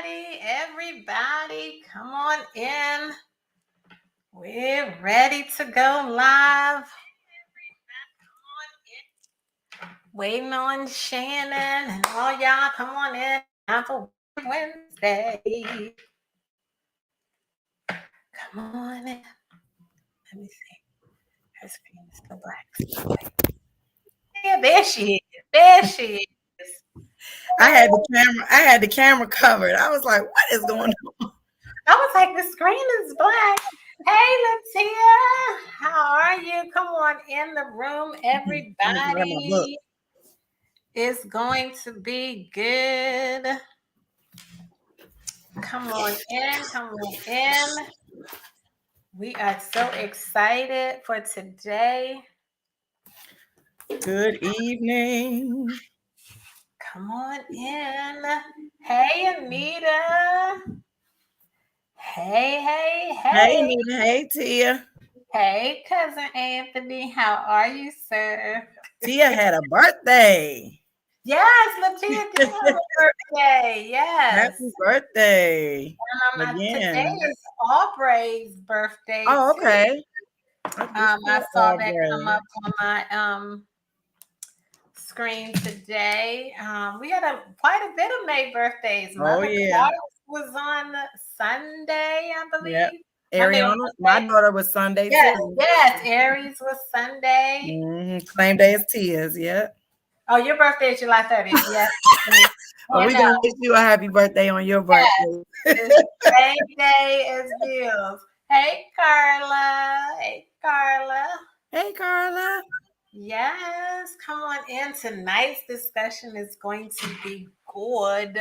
Everybody, come on in. We're ready to go live. Waiting on Shannon and all y'all. Come on in. Time for Wednesday. Come on in. Let me see. Her screen is still black. Yeah, there she is. There she is. I had the camera covered. I was like, what is going on? I was like, the screen is black. Hey, Latia, how are you? Come on in the room, everybody. It's going to be good. Come on in. We are so excited for today. Good evening. Come on in. Hey, Anita. Hey. Hey, Anita. Hey, Tia. Hey, Cousin Anthony. How are you, sir? Tia had a birthday. Yes, Latia did have a birthday. Yes. Happy birthday. Today is Aubrey's birthday. Oh, okay. I saw that come up on my screen today. We had quite a bit of May birthdays. Mother Waters was on Sunday, I believe. Yep. Ariana, my daughter was Sunday too. Yes, Aries was Sunday. Mm-hmm. Same day as Tia's, yep. Oh, your birthday is July 30th, yes. Well, we're going to wish you a happy birthday on your birthday. Yes, it's the same day as Bill's. Hey, Carla. Hey, Carla. Yes, come on in. Tonight's discussion is going to be good.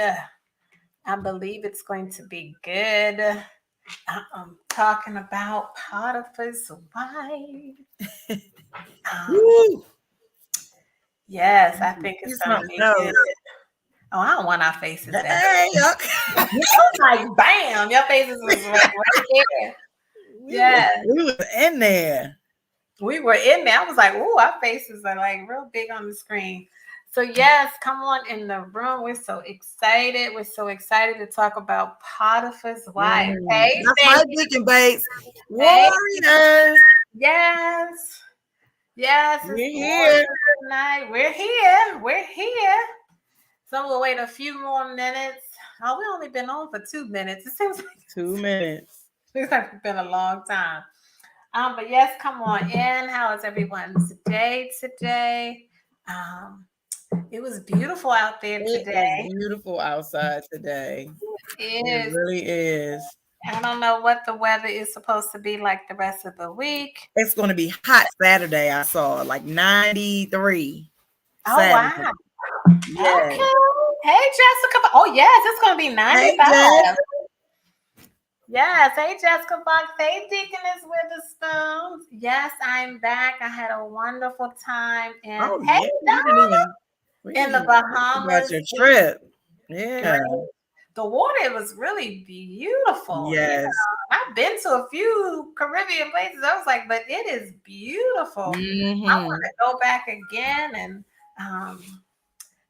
I believe it's going to be good. I'm talking about Potiphar's wife. Yes, I think it's going to be good. Oh, I don't want our faces. Hey, I was like, bam, your faces was right there. Yes. We were in there. I was like, ooh, our faces are like real big on the screen. So yes, come on in the room. We're so excited. We're so excited to talk about Potiphar's wife. Hey, that's my Deacon Bates. Warriors. Yes. We're here tonight. We're here. So we'll wait a few more minutes. Oh, we've only been on for 2 minutes. It seems like 2 minutes. Seems like it's been a long time. But yes, come on in. How is everyone's day today? It was beautiful out there today. It is beautiful outside today. It really is. I don't know what the weather is supposed to be like the rest of the week. It's going to be hot Saturday. I saw like 93. Oh, Saturday. Wow. Yeah. Okay. Hey, Jessica. Oh, yes, it's going to be 95. Hey, yes. Hey, Jessica Fox. Hey, Deaconess Witherspoon. Yes, I'm back. I had a wonderful time. And hey, Donna, in the Bahamas. About your trip. Yeah. The water was really beautiful. Yes. I've been to a few Caribbean places. I was like, but it is beautiful. Mm-hmm. I want to go back again and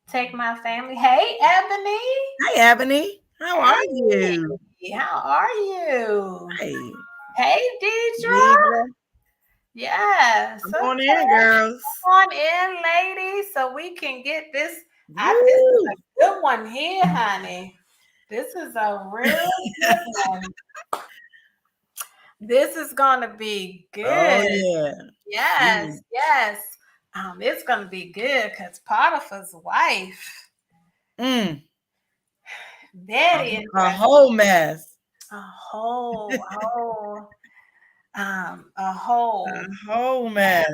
take my family. Hey, Ebony. Hi, Ebony. How are you? How are you? Hey, Deidre. Yes. Come on in, girls. Come on in, ladies, so we can get this. This is a good one here, honey. This is a real good one. This is gonna be good. Oh, yeah. Yes. It's gonna be good because Potiphar's wife. Very interesting. A whole mess. A whole mess.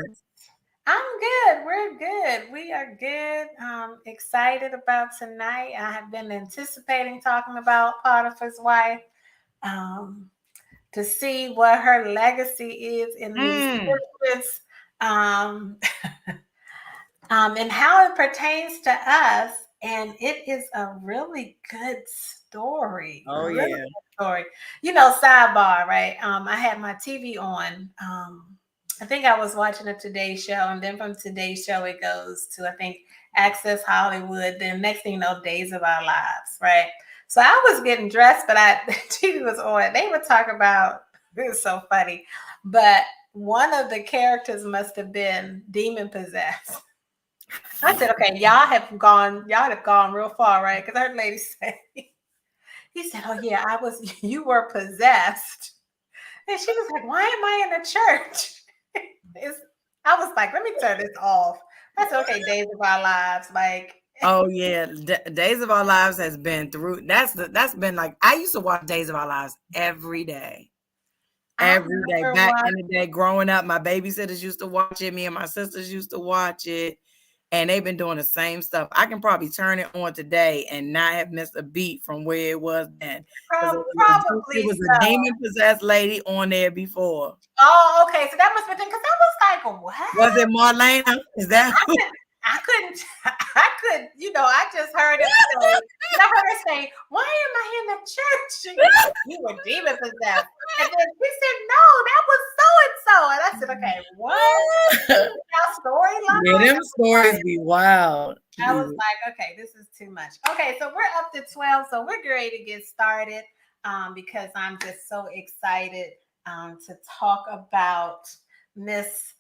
I'm good. We're good. We are good. Excited about tonight. I have been anticipating talking about Potiphar's wife. To see what her legacy is in these scriptures, and how it pertains to us. And it is a really good story. Oh, really good story. Sidebar, right? I had my TV on. I think I was watching a Today Show, and then from Today Show, it goes to, I think, Access Hollywood. Then next thing you know, Days of Our Lives, right? So I was getting dressed, but TV was on. They were talking about, it was so funny, but one of the characters must have been demon possessed. I said, okay, y'all have gone real far, right? Because I heard lady say, he said, oh yeah, you were possessed. And she was like, why am I in a church? I was like, let me turn this off. I said, okay, Days of Our Lives, like. Oh yeah, Days of Our Lives has been through. That's been like, I used to watch Days of Our Lives every day. Every day. Back in the day, growing up, my babysitters used to watch it. Me and my sisters used to watch it. And they've been doing the same stuff. I can probably turn it on today and not have missed a beat from where it was then. Probably it was a demon-possessed lady on there before. Oh, okay. So that must have been, because I was like, what? Was it Marlena? Is that I couldn't, I just heard it say, I heard her say, why am I in the church? She said, you were demon possessed. And then she said, no, that was so-and-so. And I said, okay, what? Our storyline? Yeah, them stories be wild. I was like, okay, this is too much. Okay, so we're up to 12. So we're ready to get started because I'm just so excited to talk about Miss,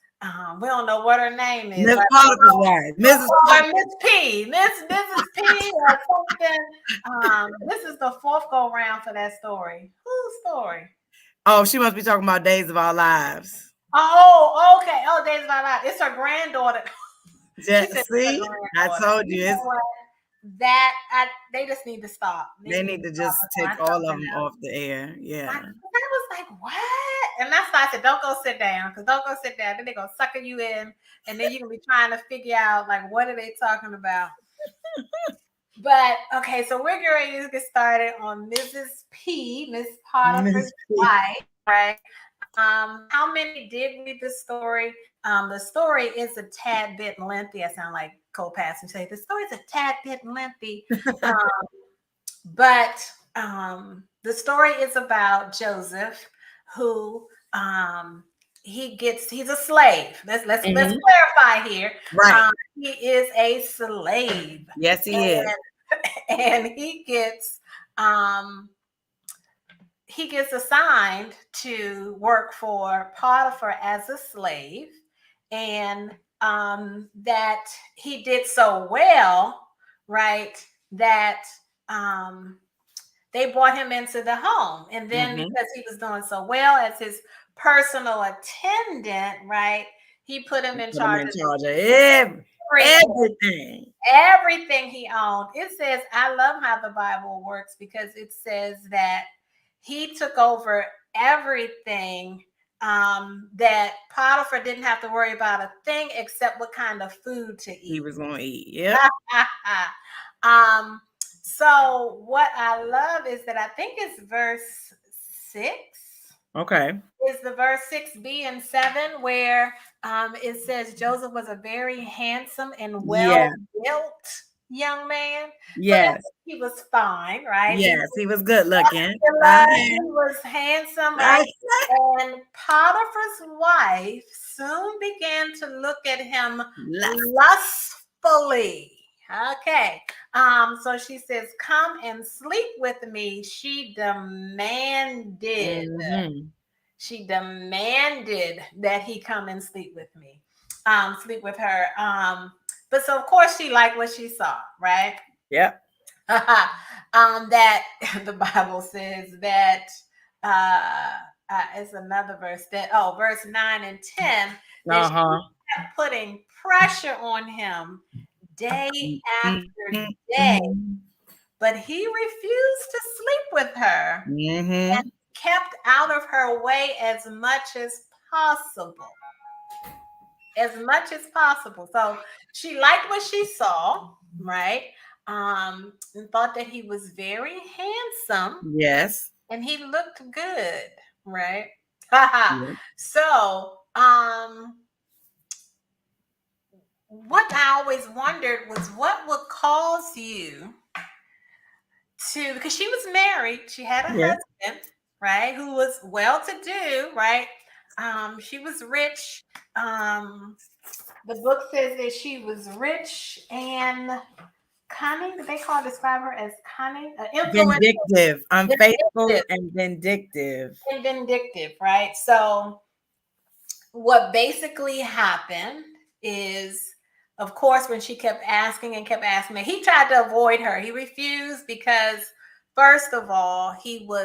we don't know what her name is. Miss Potiphar's wife. Mrs. P. Mrs. P or something. This is the fourth go round for that story. Whose story? Oh, she must be talking about Days of Our Lives. Oh, okay. Oh, Days of Our Lives. It's her granddaughter. Yeah, see, I told you. They just need to stop. They need to just take all of them off the air. Yeah. I was like, what? And that's why I said, don't go sit down. Because don't go sit down. Then they're going to sucker you in. And then you're going to be trying to figure out, like, what are they talking about? But, okay, so we're getting ready to get started on Mrs. P, Miss Potiphar's wife, right? How many did read the story? The story is a tad bit lengthy. I sound like co-pastor say the story is a tad bit lengthy, but the story is about Joseph, who he's a slave. Let's clarify here. Right. He is a slave. Yes, he is. And he gets assigned to work for Potiphar as a slave, and that he did so well, right, that they brought him into the home. And then because he was doing so well as his personal attendant, right, he put him in charge of everything he owned. It says, I love how the Bible works, because it says that he took over everything, that Potiphar didn't have to worry about a thing except what kind of food to eat. He was going to eat. Yeah. So what I love is that I think it's verse 6. Okay. Is the verse 6b and 7 where it says Joseph was a very handsome and well-built young man. Yes. So he was fine, right? Yes, he was good looking. He was handsome, right? And Potiphar's wife soon began to look at him lustfully. Okay. So she says, come and sleep with me. She demanded. She demanded that he come and sleep with me. Sleep with her. But so of course she liked what she saw, right? Yep. That the Bible says that it's another verse that verse 9 and 10 that she kept putting pressure on him day after day, but he refused to sleep with her and kept out of her way as much as possible. So she liked what she saw, right? And thought that he was very handsome. Yes. And he looked good, right? So, what I always wondered was what would cause you to, because she was married, she had a husband, right, who was well-to-do, right? She was rich. The book says that she was rich and cunning? Did they describe her as cunning? Vindictive, unfaithful, Vindictive. and vindictive. And vindictive, right? So what basically happened is, of course, when she kept asking and kept asking me, he tried to avoid her. He refused because, first of all, he knew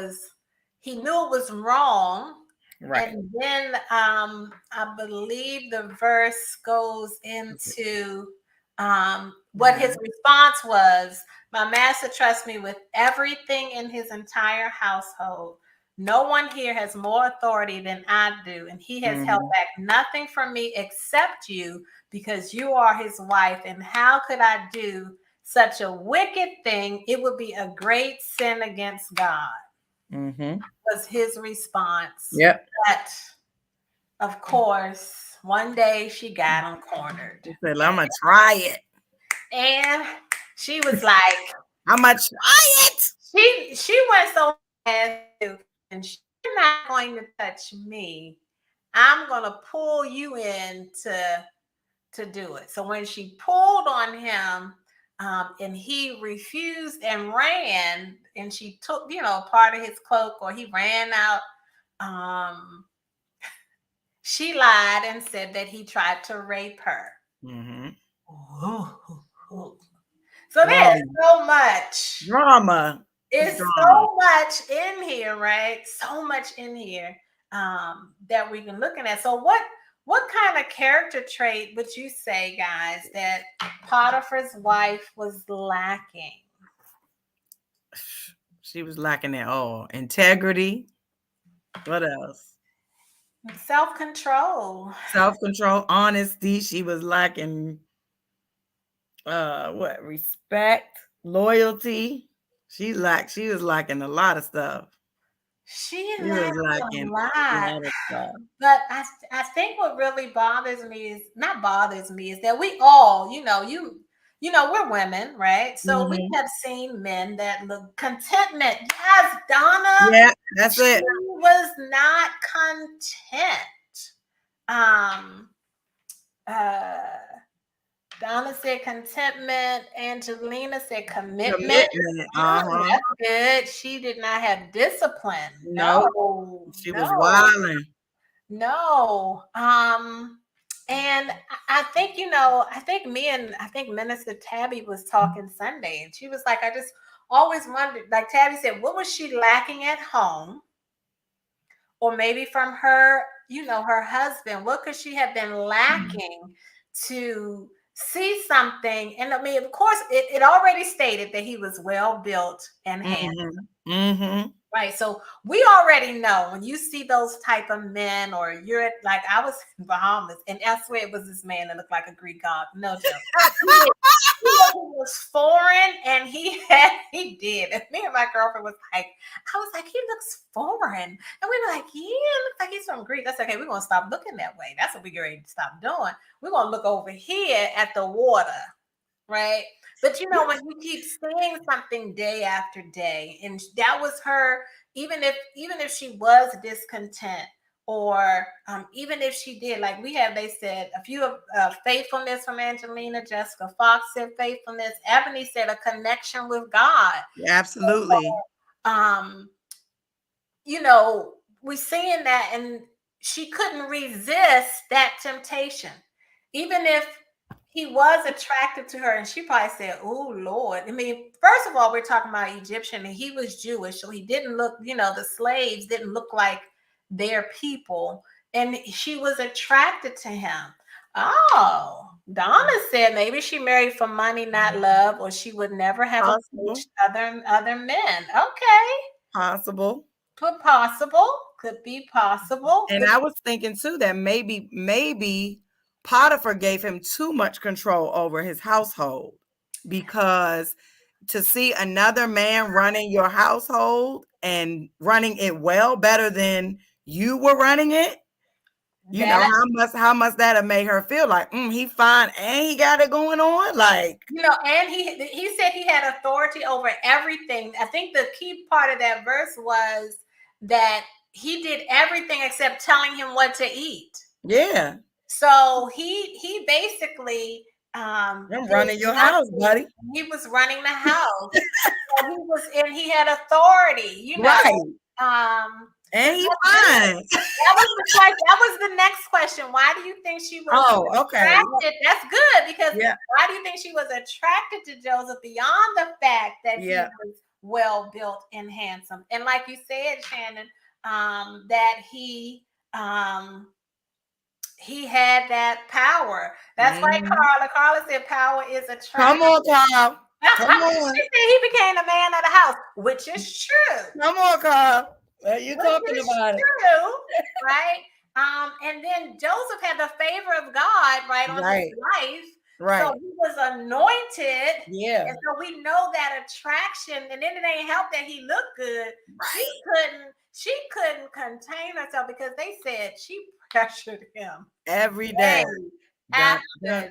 it was wrong. Right. And then I believe the verse goes into what his response was. My master trusts me with everything in his entire household. No one here has more authority than I do, and he has held back nothing from me except you, because you are his wife. And how could I do such a wicked thing? It would be a great sin against God. Was his response. Yep. But of course, one day she got him cornered. She said, I'm gonna try it. And she was like, I'm gonna try it. She went so fast, and she's not going to touch me. I'm gonna pull you in to do it. So when she pulled on him, and he refused and ran, and she took, part of his cloak, or he ran out, she lied and said that he tried to rape her. So there's so much drama. It's so much in here, right? So much in here that we've been looking at. So what kind of character trait would you say, guys, that Potiphar's wife was lacking? She was lacking it all. Integrity. What else? Self-control. Self-control, honesty. She was lacking respect, loyalty. She was lacking a lot of stuff. She was lacking a lot of stuff. But I think what really bothers me is that we all, we're women, right? So we have seen men that look contentment. Yes, Donna. Yeah, that's it. She was not content. Donna said contentment. Angelina said commitment. That's good. She did not have discipline. No. She was wilding. No. And I think, I think Minister Tabby was talking Sunday, and she was like, I just always wondered, like Tabby said, what was she lacking at home? Or maybe from her, her husband, what could she have been lacking to see something? And I mean, of course, it already stated that he was well built and handsome. Right. So we already know when you see those type of men, or you're like, I was in Bahamas, and I swear it was this man that looked like a Greek god. No joke. He was foreign, and he did. And me and my girlfriend was like, he looks foreign. And we were like, yeah, it looks like he's from Greece. That's okay. We're going to stop looking that way. That's what we're ready to stop doing. We're going to look over here at the water. Right. But when you keep saying something day after day, and that was her, even if she was discontent, or even if she did, like they said a few of faithfulness from Angelina. Jessica Fox said faithfulness. Ebony said a connection with God. Absolutely. We're seeing that, and she couldn't resist that temptation, even if he was attracted to her, and she probably said, oh, Lord. I mean, first of all, we're talking about Egyptian, and he was Jewish, so he didn't look, the slaves didn't look like their people, and she was attracted to him. Oh, Donna said maybe she married for money, not love, or she would never have approached other men. Okay. Possible. Could be possible. And I was thinking, too, that maybe Potiphar gave him too much control over his household, because to see another man running your household and running it well, better than you were running it, how must that have made her feel? Like, he fine and he got it going on, like, and he said he had authority over everything. I think the key part of that verse was that he did everything except telling him what to eat. Yeah. So he basically I'm running your house, buddy. He was running the house. So he had authority, you know. Right. And he's fine. That was the next question. Why do you think she was attracted? That's good, because why do you think she was attracted to Joseph beyond the fact that he was well built and handsome? And like you said, Shannon, that he had that power. That's right, Carla. Carla said power is attractive. Come on, Carl. Come on. She said he became the man of the house, which is true. Come on, Carl. Well, you're talking about true, right? And then Joseph had the favor of God, right, on his life. Right. So he was anointed. Yeah. And so we know that attraction, and then it ain't help that he looked good. Right. She couldn't contain herself, because they said she pressured him every day. After day.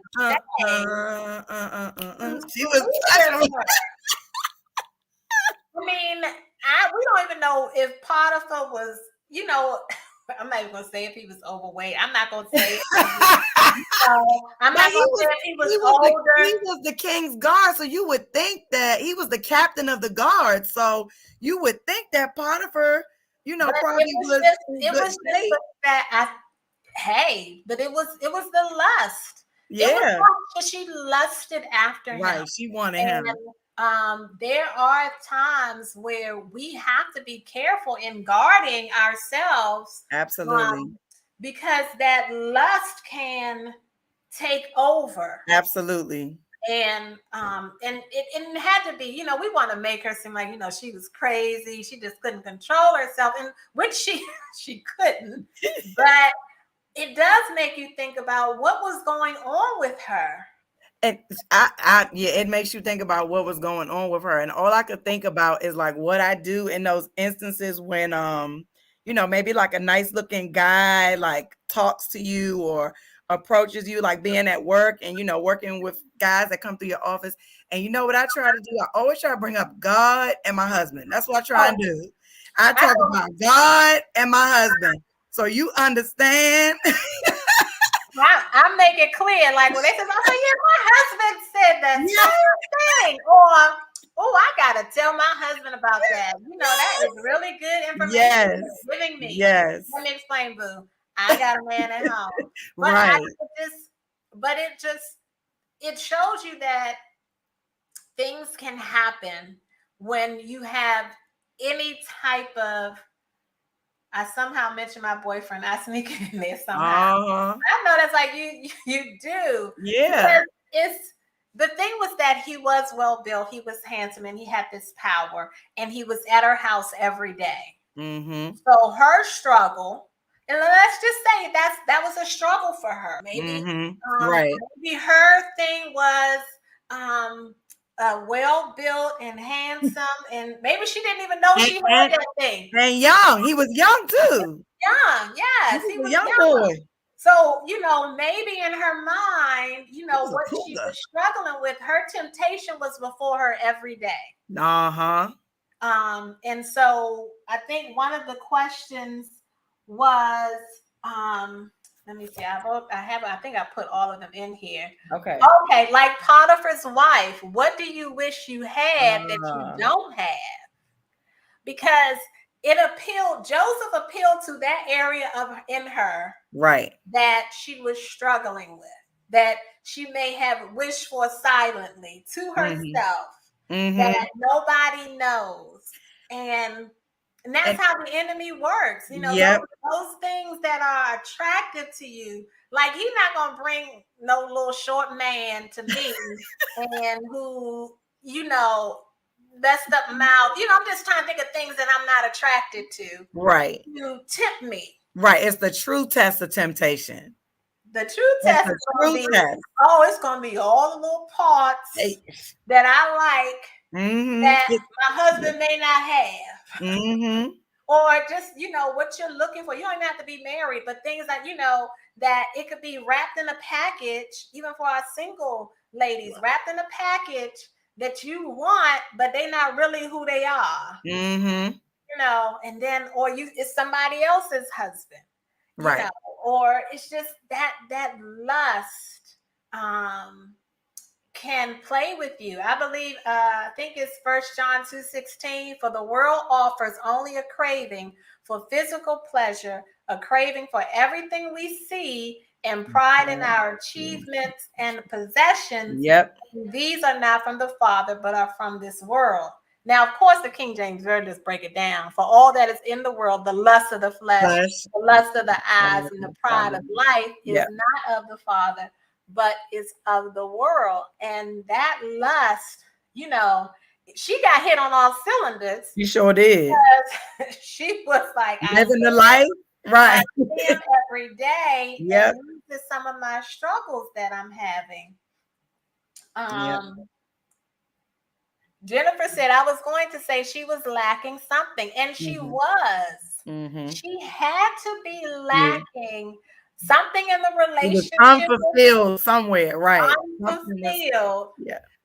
She was pressuring. I mean, we don't even know if Potiphar was, you know, I'm not even going to say if he was overweight. I'm not going to say. I'm not going to say if he was older. He was the king's guard, so you would think that he was the captain of the guard. So you would think that Potiphar, you know, probably was. It was just that but it was the lust. Yeah, she lusted after him. Right, she wanted him. There are times where we have to be careful in guarding ourselves. Absolutely. Because that lust can take over. Absolutely. And it had to be, you know, we want to make her seem like, you know, she was crazy. She just couldn't control herself, and which she couldn't. But it does make you think about what was going on with her. And it makes you think about what was going on with her. And all I could think about is like what I do in those instances when, you know, maybe like a nice looking guy, like talks to you or approaches you, like being at work and, you know, working with guys that come through your office. And you know what I try to do? I always try to bring up God and my husband. That's what I try and do. I talk about God and my husband. So you understand. I make it clear, like when they say, "Oh yeah, my husband said that same thing," or "Oh, I gotta tell my husband about that." You know, that is really good information you're giving me. Yes. Let me explain, boo. I got a man at home, but it shows you that things can happen when you have any type of. I somehow mentioned my boyfriend. I sneak in there somehow. I know that's like you do. Yeah. It's the thing was that he was well built. He was handsome, and he had this power. And he was at her house every day. Mm-hmm. So her struggle, and let's just say that was a struggle for her. Maybe, maybe her thing was well built and handsome, and maybe she didn't even know she had that thing. And young, he was young too. Young, yes, he was young boy. So you know, maybe in her mind, you know what she was struggling with. Her temptation was before her every day. And so I think one of the questions was, let me see. I think I put all of them in here. Okay. Like Potiphar's wife, what do you wish you had that you don't have? Because Joseph appealed to that area in her, right, that she was struggling with, that she may have wished for silently to herself, that nobody knows. And that's how the enemy works. You know, those things that are attractive to you. Like, he's not going to bring no little short man to me and who, you know, messed up mouth. You know, I'm just trying to think of things that I'm not attracted to. Right. You tempt me. Right. It's the true test of temptation. The true test is going to be, it's going to be all the little parts that I like that my husband may not have. Or just, you know, what you're looking for. You don't even have to be married, but things that, you know, that it could be wrapped in a package, even for our single ladies, wrapped in a package that you want, but they're not really who they are. You know, and then, or it's somebody else's husband. Right. Know, or it's just that lust can play with you. I believe, I think it's 1 John 2:16. For the world offers only a craving for physical pleasure, a craving for everything we see, and pride in our achievements and possessions. Yep. These are not from the Father, but are from this world. Now, of course, the King James Version does break it down. For all that is in the world, the lust of the flesh, the lust of the eyes, and the pride of life is not of the Father, but is of the world. And that lust, she got hit on all cylinders. You sure did. She was like, living the life, right? I am every day. Yep. And these are some of my struggles that I'm having. Jennifer said I was going to say she was lacking something, and she was. She had to be lacking something in the relationship. Unfulfilled somewhere, right? Unfulfilled.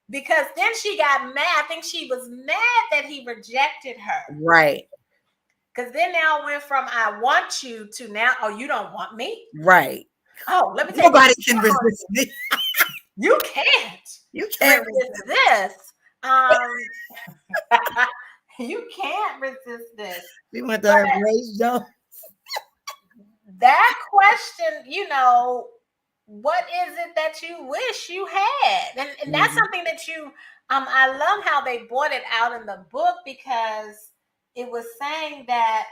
Because then she got mad. I think she was mad that he rejected her. Right. Because then now went from I want you to now, oh, you don't want me? Right. Oh, let me tell you. Nobody can resist me. You can't. You can't resist this. You can't resist this. We went to Grace Jones. That question, what is it that you wish you had? And that's something that I love how they brought it out in the book, because it was saying that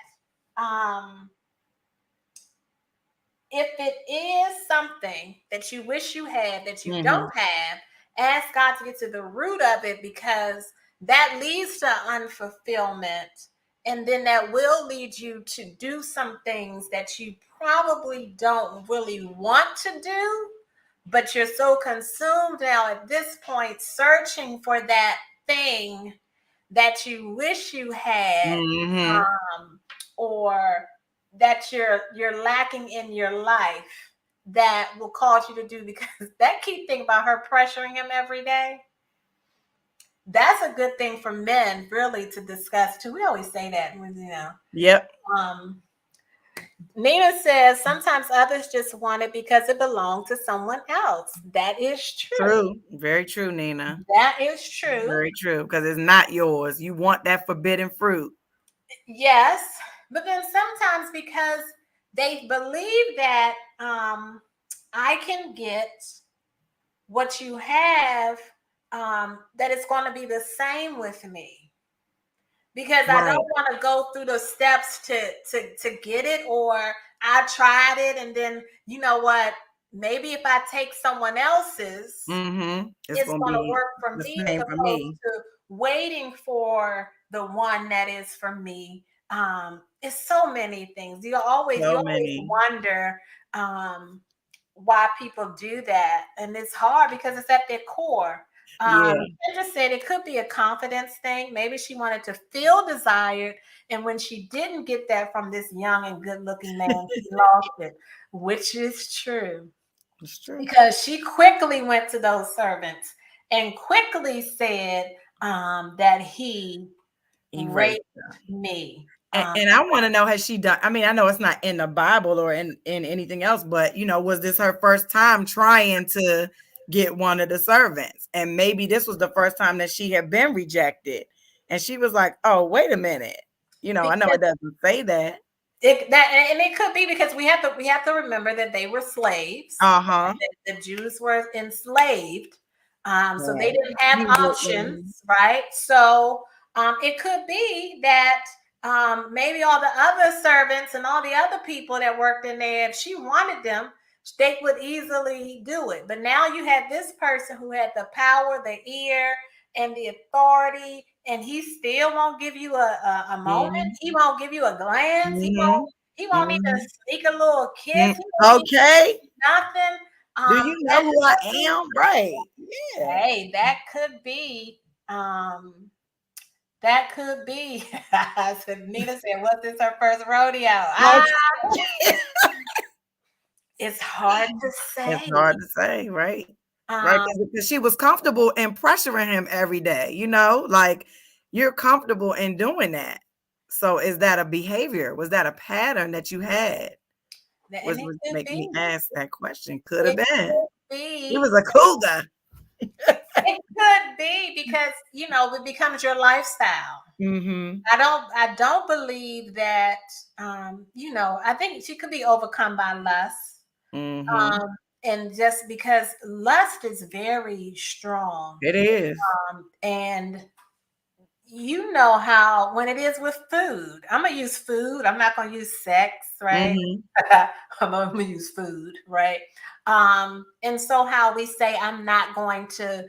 if it is something that you wish you had that you don't have, ask God to get to the root of it, because that leads to unfulfillment. And then that will lead you to do some things that you probably don't really want to do, but you're so consumed now at this point searching for that thing that you wish you had, or that you're lacking in your life, that will cause you to do, because that key thing about her pressuring him every day, that's a good thing for men really to discuss too. We always say that, Yep. Nina says sometimes others just want it because it belongs to someone else. That is true. True. Very true, Nina. That is true. Very true, because it's not yours. You want that forbidden fruit. Yes, but then sometimes because they believe that I can get what you have, that it's going to be the same with me, because I don't want to go through the steps to get it, or I tried it and then you know what? Maybe if I take someone else's, it's going to work for me, as opposed to waiting for the one that is for me. It's so many things. You always wonder why people do that, and it's hard because it's at their core. Kendra said it could be a confidence thing. Maybe she wanted to feel desired, and when she didn't get that from this young and good-looking man, she lost it, which is true. It's true. Because she quickly went to those servants and quickly said that he raped me. And I want to know, has she done? I mean, I know it's not in the Bible or in anything else, but was this her first time trying to get one of the servants? And maybe this was the first time that she had been rejected, and she was like, "Oh, wait a minute." I know it doesn't say that. It could be because we have to remember that they were slaves. The Jews were enslaved, so they didn't have options, right? So it could be that maybe all the other servants and all the other people that worked in there, if she wanted them, they would easily do it. But now you had this person who had the power, the ear, and the authority, and he still won't give you a moment. He won't give you a glance. He won't even sneak a little kiss. Okay. Nothing. Do you know who I am? Right. Yeah. Hey, that could be. That could be. Nina said, "Was this her first rodeo?" It's hard to say. It's hard to say, right? Right, because she was comfortable in pressuring him every day. Like you're comfortable in doing that. So is that a behavior? Was that a pattern that you had? Was make me ask that question. Could have been. He was a cougar. It could be because, it becomes your lifestyle. Mm-hmm. I don't believe that, I think she could be overcome by lust. Mm-hmm. And just because lust is very strong. It is. And you know how when it is with food, I'm gonna use food. I'm not gonna use sex, right? Mm-hmm. I'm gonna use food, right? And so how we say I'm not going to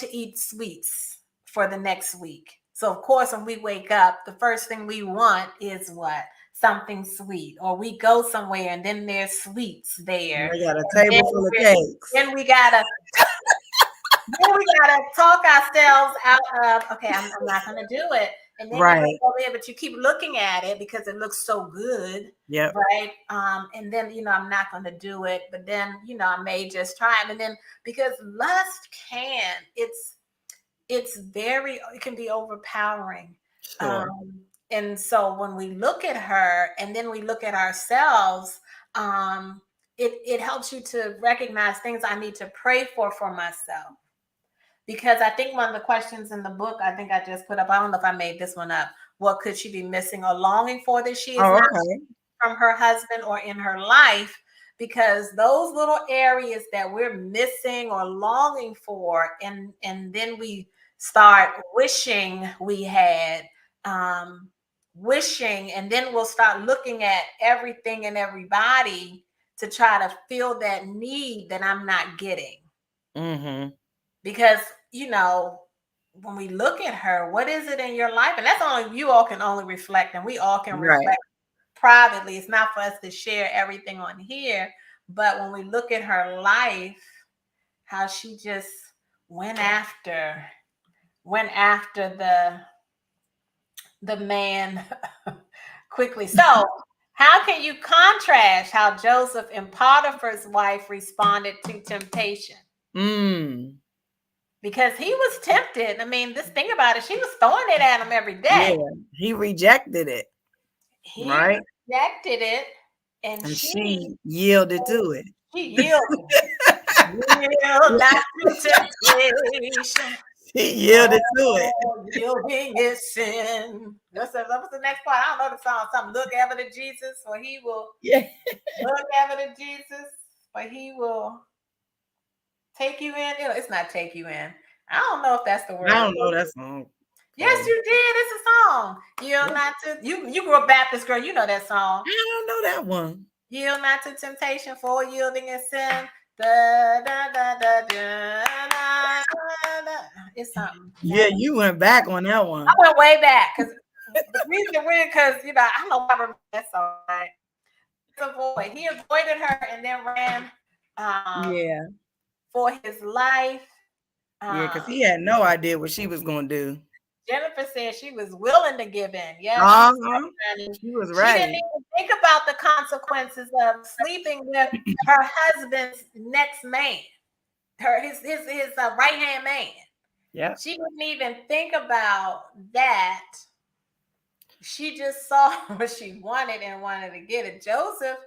eat sweets for the next week. So of course, when we wake up, the first thing we want is what? Something sweet. Or we go somewhere and then there's sweets there. They got a And table full of cakes. then we gotta talk ourselves out of, okay, I'm not going to do it. And then you Right. go there, but you keep looking at it because it looks so good. Yep. Right. And then, I'm not going to do it. But then, I may just try it. And then because lust it can be overpowering. Sure. And so when we look at her and then we look at ourselves, it helps you to recognize things I need to pray for myself. Because I think one of the questions in the book, I think I just put up, I don't know if I made this one up. What could she be missing or longing for that she is not Okay. from her husband or in her life? Because those little areas that we're missing or longing for, and then we start wishing we had, wishing, and then we'll start looking at everything and everybody to try to fill that need that I'm not getting. Mm-hmm. Because when we look at her, what is it in your life? And that's only you all can only reflect, and we all can reflect privately. It's not for us to share everything on here, but when we look at her life, how she just went after the man quickly. So how can you contrast how Joseph and Potiphar's wife responded to temptation? Because he was tempted. I mean, this thing about it, she was throwing it at him every day. Yeah, he rejected it. He Right? rejected it, and she yielded to it. She yielded. Yield not to temptation. He yielded to it. Yielding is sin. What's the next part? I don't know the song. Something. Look ever to Jesus, for he will. Yeah. Look ever to Jesus, for he will take you in. It's not take you in. I don't know if that's the word. I don't know that song. Yes, you did. It's a song. Yield not to you grew up Baptist girl. You know that song. I don't know that one. Yield not to temptation, for yielding is sin. Da, da, da, da, da, da, da. It's something. Yeah, you went back on that one. I went way back because the reason we're because I don't know why I remember that song. Right? He avoided her and then ran. For his life. Yeah, because he had no idea what she was going to do. Jennifer said she was willing to give in. Yeah, she was ready. She didn't even think about the consequences of sleeping with her husband's next man, his right hand man. Yeah, she didn't even think about that. She just saw what she wanted and wanted to get it. Joseph,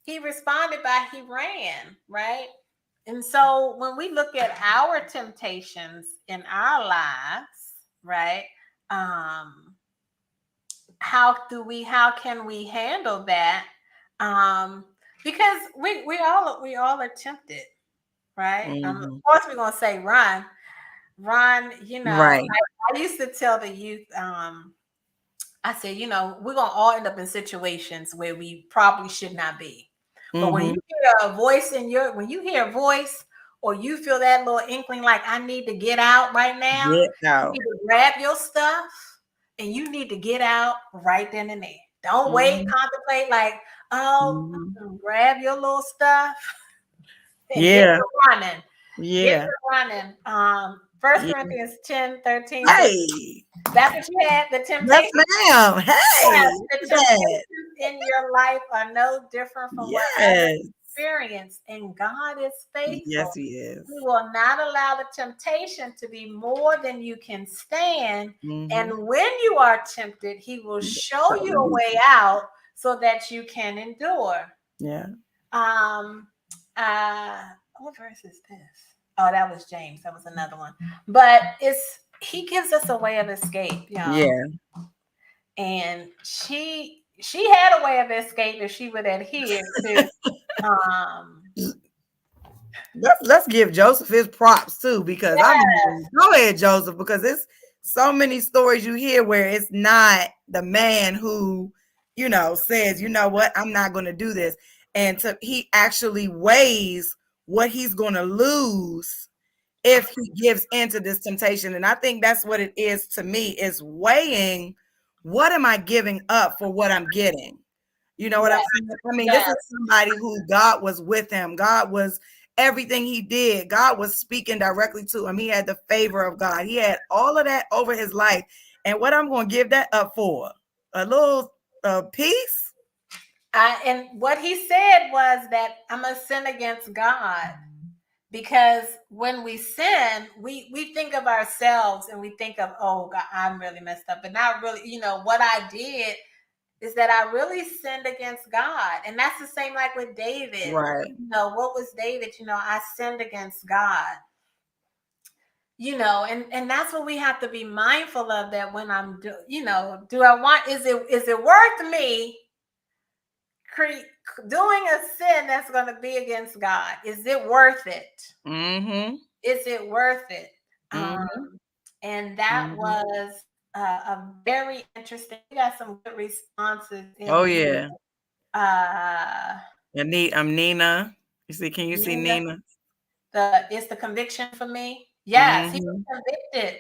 he responded by he ran, right? And so when we look at our temptations in our lives, right? How can we handle that? Because we all are tempted, right? Of course we're gonna say run. Right. I used to tell the youth, I said, we're gonna all end up in situations where we probably should not be. But when you hear a voice when you hear a voice or you feel that little inkling like I need to get out right now, you need to grab your stuff and you need to get out right then and there. Don't wait, contemplate like, grab your little stuff and get running. Get running. 1 Corinthians 10:13. Hey. That's what you had, the temptation. Yes, ma'am. Hey. The temptations in your life are no different from what others experience, and God is faithful. Yes, he is. He will not allow the temptation to be more than you can stand. And when you are tempted, he will show you a way out so that you can endure. Yeah. What verse is this? Oh, that was James. That was another one. But he gives us a way of escape, y'all. Yeah. And she had a way of escape if she would adhere to Let's give Joseph his props too, because yes. I mean, go ahead, Joseph, because it's so many stories you hear where it's not the man who, says, you know what, I'm not going to do this. And he actually weighs what he's going to lose if he gives into this temptation. And I think that's what it is to me, is weighing, what am I giving up for what I'm getting? You know what I'm saying? I mean, this is somebody who God was with him. God was everything he did. God was speaking directly to him. He had the favor of God. He had all of that over his life. And what I'm going to give that up for? A little peace? And what he said was that I'm going to sin against God. Because when we sin, we think of ourselves and we think of, oh, God, I'm really messed up. But not really, what I did is that I really sinned against God. And that's the same like with David. Right. What was David? I sinned against God. And that's what we have to be mindful of, that when I'm do I want, is it worth me doing a sin that's going to be against God? Is it worth it? Mm-hmm. Is it worth it? Mm-hmm. And that was a very interesting. We got some good responses in yeah. I'm Nina. You see? Can you see Nina? It's the conviction for me. Yes, he was convicted.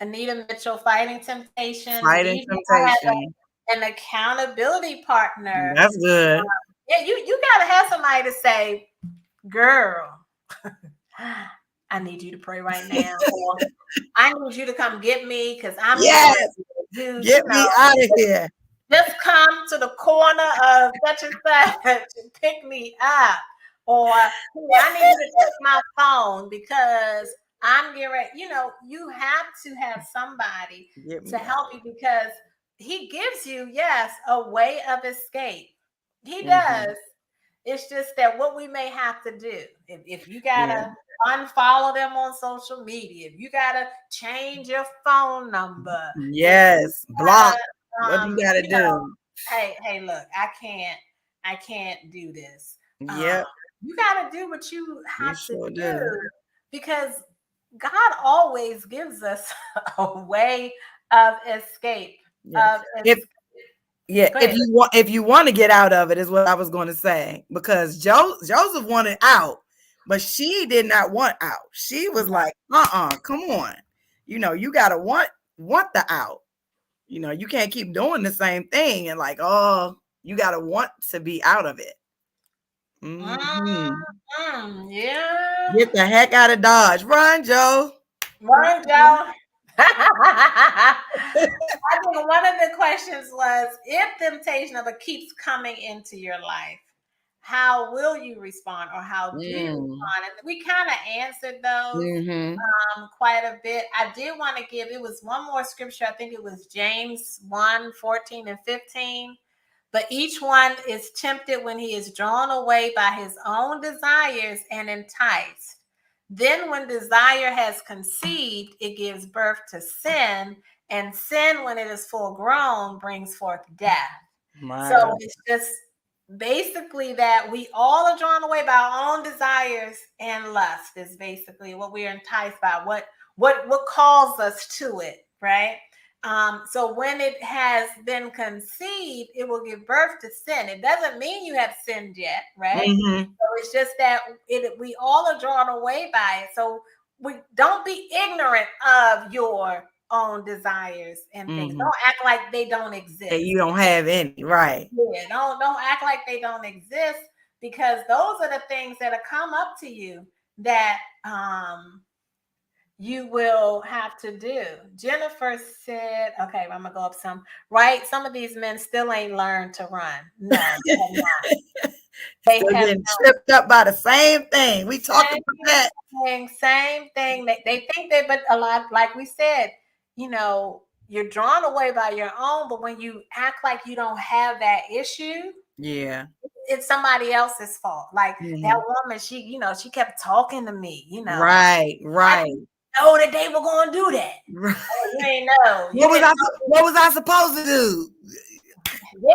Anita Mitchell, fighting temptation. Fighting temptation. An accountability partner. That's good. Yeah, you gotta have somebody to say, girl, I need you to pray right now. Or I need you to come get me because I'm get me out of here. Just come to the corner of such and such to pick me up. Or I need you to take my phone because I'm getting ready. You have to have somebody to help you, because he gives you, yes, a way of escape. He does. It's just that what we may have to do, if you gotta unfollow them on social media, if you gotta change your phone number, block. What do you gotta do? Hey, look, I can't do this. Yep. You gotta do what you have to do, because God always gives us a way of escape. If you want to get out of it, is what I was going to say, because Joseph wanted out, but she did not want out. She was like, come on. You got to want the out. You can't keep doing the same thing and like, oh, you got to want to be out of it. Yeah. Get the heck out of Dodge. Run, Joe. Run, Joe. I think one of the questions was, if temptation ever keeps coming into your life, how will you respond, or how do you respond? And we kind of answered those quite a bit. I did want to give, it was one more scripture. I think it was James 1:14 and 15. But each one is tempted when he is drawn away by his own desires and enticed. Then when desire has conceived, it gives birth to sin, and sin, when it is full grown, brings forth death. So it's just basically that we all are drawn away by our own desires and lust, is basically what we are enticed by, what calls us to it, right? So when it has been conceived, it will give birth to sin. It doesn't mean you have sinned yet, right? So it's just that we all are drawn away by it. So we don't be ignorant of your own desires and things. Don't act like they don't exist. That you don't have any, right? Yeah, don't act like they don't exist, because those are the things that come up to you that you will have to do. Jennifer said, okay, I'm gonna go up some. Right, some of these men still ain't learned to run. No, they have not. They have been tripped up by the same thing. We talked about that. Same thing. They think that, but a lot, like we said, you're drawn away by your own, but when you act like you don't have that issue, it's somebody else's fault. Like that woman, she kept talking to me, Right. I didn't know that they were going to do that. Right. Oh, you ain't know. What was I supposed to do?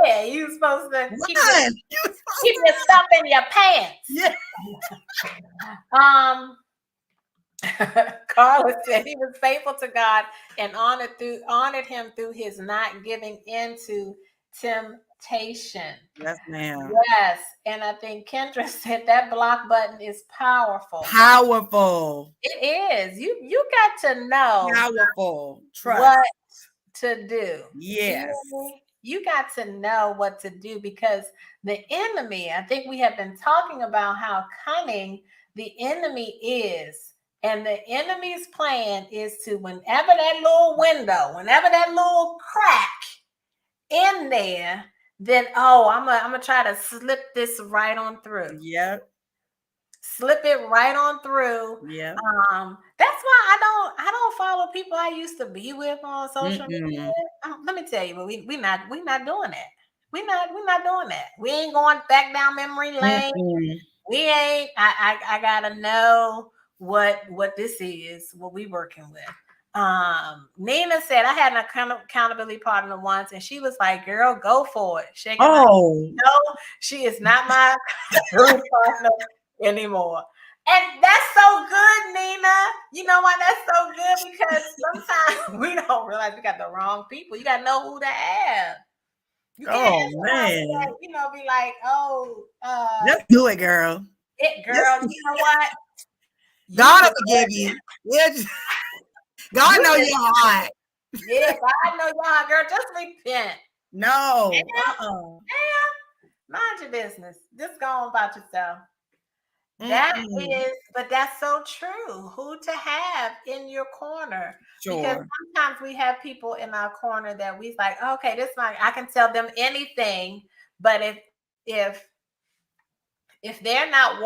Yeah, you were supposed to keep your stuff in your pants. Yeah. Carla said he was faithful to God and honored him through his not giving in to temptation. Yes, ma'am. Yes, and I think Kendra said that block button is powerful. Powerful. It is. You got to know Powerful. Trust. what to do. Yes. You got to know what to do, because the enemy, I think we have been talking about how cunning the enemy is. And the enemy's plan is to, whenever that little window, whenever that little crack in there, then, I'm gonna try to slip this right on through. Yep. Slip it right on through. Yeah. That's why I don't follow people I used to be with on social media. Let me tell you, but we not doing that. We're not doing that. We ain't going back down memory lane. We ain't. I gotta know what this is, what we working with. Nina said I had an accountability partner once, and she was like, "Girl, go for it." Shaking her head. No, she is not my accountability partner anymore. And that's so good, Nina. You know why that's so good? Because sometimes we don't realize we got the wrong people. You gotta know who to have. You can't man. Be like, just do it, girl. Girl, you know what? God will forgive you. God know your heart. Yeah, God know your heart, girl. Just repent. No. Mind your business. Just go on about yourself. But that's so true. Who to have in your corner? Sure. Because sometimes we have people in our corner that we like, okay, this one I can tell them anything, but if they're not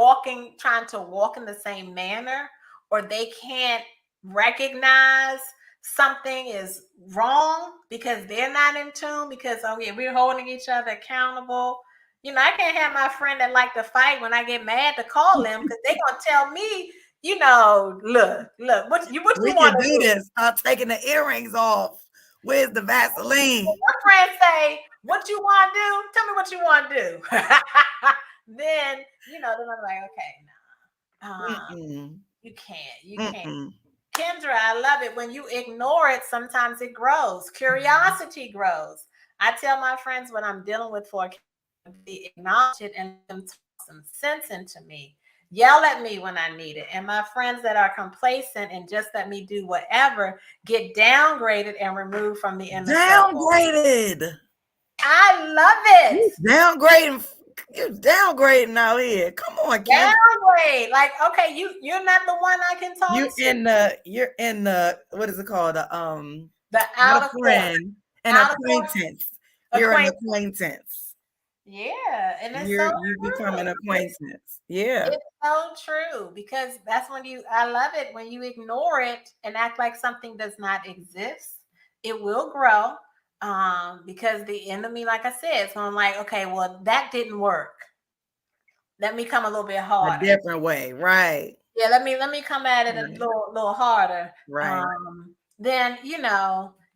trying to walk in the same manner, or they can't recognize something is wrong because they're not in tune, because we're holding each other accountable. I can't have my friend that like to fight when I get mad to call them, because they're gonna tell me, look, what you want to do? This. I'm taking the earrings off. Where's the Vaseline? My friend say, what you want to do? Tell me what you want to do. Then then I'm like, okay, no, you can't. Kendra, I love it. When you ignore it, sometimes it grows. Curiosity grows. I tell my friends when I'm dealing with acknowledge it and let them talk some sense into me. Yell at me when I need it. And my friends that are complacent and just let me do whatever get downgraded and removed from the inner circle. Downgraded. I love it. You're downgrading out here. Come on, Kim. Downgrade. Like, okay, you're not the one I can talk to. You're in the what is it called? The outer friend, an acquaintance. You're an acquaintance. Yeah, and it's you become an acquaintance. Yeah, it's so true, because that's when I love it when you ignore it and act like something does not exist. It will grow, because the enemy, like I said, it's going like, okay, well, that didn't work. Let me come a little bit harder, a different way, right? Yeah, let me come at it a little harder, right? Then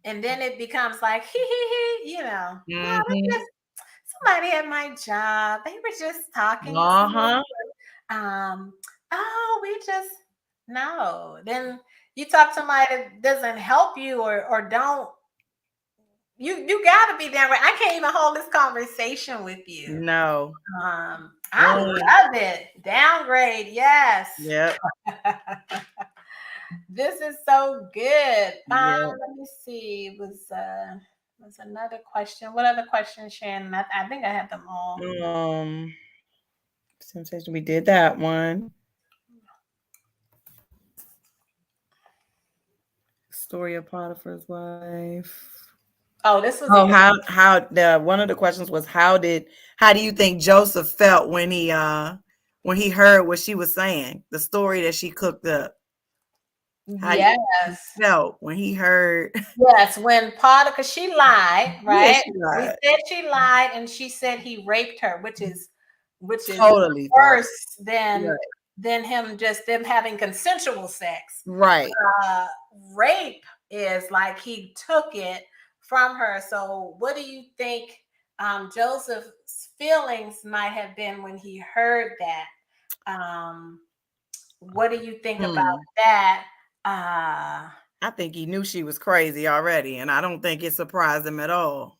and then it becomes like no, somebody at my job, they were just talking. We just no. Then you talk to somebody that doesn't help you or don't. You got to be down. I can't even hold this conversation with you. No. I love it. Downgrade, yes. Yep. This is so good. Let me see. Was another question. What other questions, Shannon? I think I had them all. Temptation, we did that one. Story of Potiphar's wife. Oh, this was how the one of the questions was how do you think Joseph felt when he heard what she was saying, the story that she cooked up? How do you think he felt when he heard? Yes, when Potiphar, she lied, right? Yeah, she lied. We said she lied, and she said he raped her, which is which is totally worse than right. than them having consensual sex. Right. Rape is like he took it from her. So what do you think Joseph's feelings might have been when he heard that? What do you think about that? I think he knew she was crazy already, and I don't think it surprised him at all.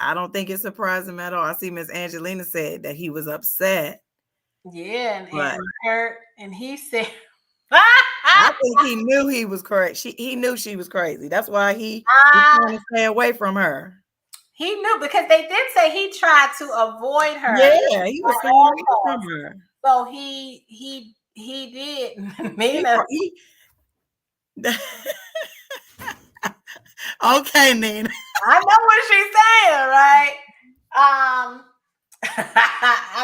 I don't think it surprised him at all. I see Miss Angelina said that he was upset. Yeah, But and hurt, and he said, I think he knew he was crazy. He knew she was crazy. That's why he was trying to stay away from her. He knew, because they did say he tried to avoid her. Yeah, he was staying away from her. So he did. Nina. Okay, Nina. I know what she's saying, right? I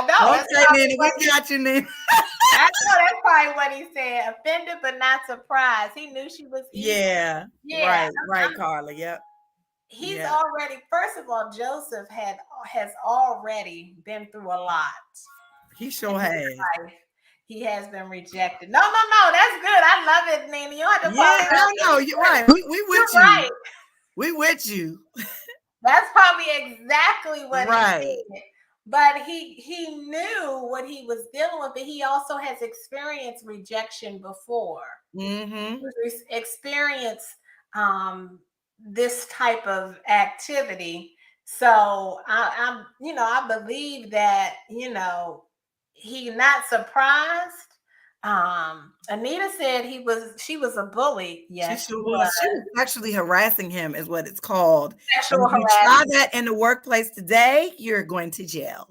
know. Okay, Nina, we got you, Nina. I know that's probably what he said. Offended but not surprised. He knew she was evil. Yeah. Right, Carla. Yep. He's already, first of all, Joseph has already been through a lot. He sure has. He has been rejected. No, that's good. I love it, Nina. You don't have to no, you're right. We with you. Right. We with you. That's probably exactly what he did. But he knew what he was dealing with, but he also has experienced rejection before. Mm-hmm. Experienced this type of activity. So I believe that, he's not surprised. Anita said she was a bully. Yes, she was actually harassing him, is what it's called. Sexual harassment. If you try that in the workplace today, you're going to jail.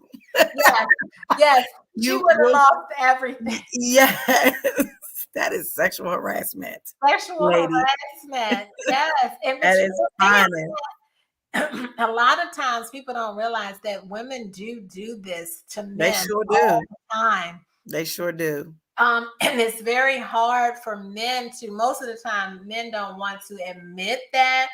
Yes. She would have lost everything. Yes. That is sexual harassment. Sexual harassment. Yes. And that is a lot of times people don't realize that women do this to men. They sure do. All the time. They sure do. And it's very hard for men to, most of the time, men don't want to admit that,